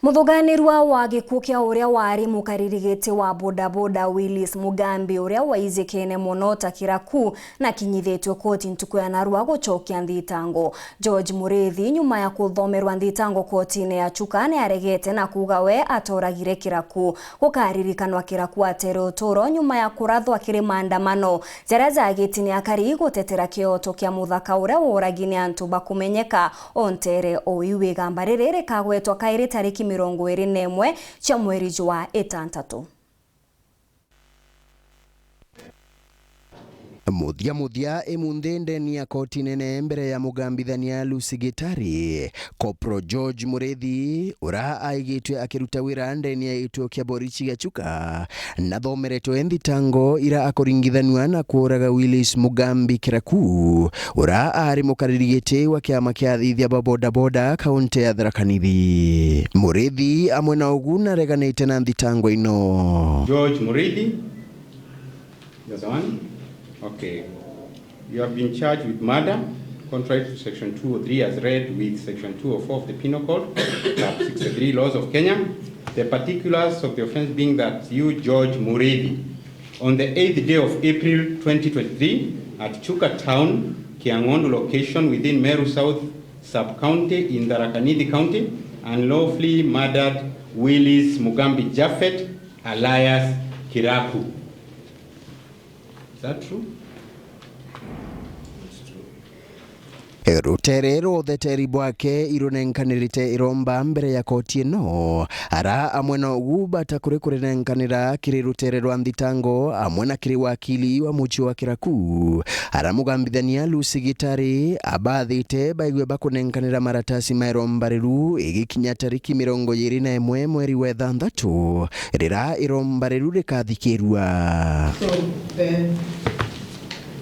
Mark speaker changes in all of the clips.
Speaker 1: MUTHUGANIRUA wa GIKUU kia uria wari mukaririgiti wa bodaboda Willis Mugambi uria waizikene muno ta Kiraku na kinyithitwe koti NTUKU ya NAARUA gucokia NTHITANGO. George Murithi nyuma ya kuthomerwa NTHITANGO koti-ini ya Chuka ni aregete na kuuga we atoragire Kiraku. Gukaririkanwa Kiraku atere uturo nyuma ya kurathwo akiri maandamano jaria jagitini akari gutetera Kioto kia muthaka uria woragini antu bakumenyeka ontere oiu IGAMBA riri rikagwetwa kairi tariki 21 cia mweri wa 6.
Speaker 2: Muthia emunde ni ya koti nene mbere ya mugambithania Lucy Gitari Kopro George Murithi ura aigitwe akiruta wira ndeni ya ituo kia borichi gia Chuka na thomeretwo NTHITANGO ira akoringithanwa na kuoraga Willis Mugambi Kiraku ura ari mukaririgiti wa kiama kia athithia ba bodaboda kaunti ya NAKANITE. Murithi amwe na uguna reganite na NTHITANGO ino.
Speaker 3: George Murithi, that's the one. Okay, you have been charged with murder, contrary to Section 203 as read with Section 204 of the Penal Code, Chapter 63 Laws of Kenya. The particulars of the offense being that you, George Murithi, on the 8th day of April 2023 at Chuka Town, Kiangondo location within Meru South Sub-County in NAKANITE County, unlawfully murdered Willis Mugambi Japhet alias Kiraku. Is that true? It's true.
Speaker 2: Ruterero theteri bwake irunenkanirite iromba mbere ya koti ino ara amwe na ugu bata kurenkanira kiri rutere rwa NTHITANGO amwe na kiri wakili wa muchi wa Kiraku ara mugambithania Lucy Gitari abathite baigwe bakunenkanira maratasi mairomba riru igikinya tariki 21 mweri wa 6 rira iromba riru rikathikirwa.
Speaker 4: So the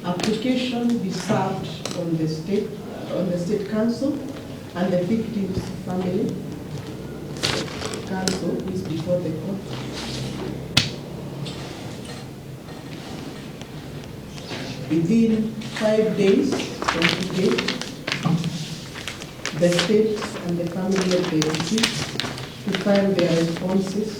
Speaker 4: application be served on the state council and the victim's family council is before the court. Within 5 days from today, the state and the family of the deceased to file their responses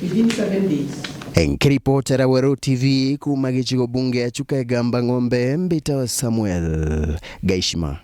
Speaker 4: within 7 days.
Speaker 2: Enkiripotera Weru TV kuma gichigo bunge ya Chuka IGAMBA Ng'ombe Mbita wa Samuel Gaishima.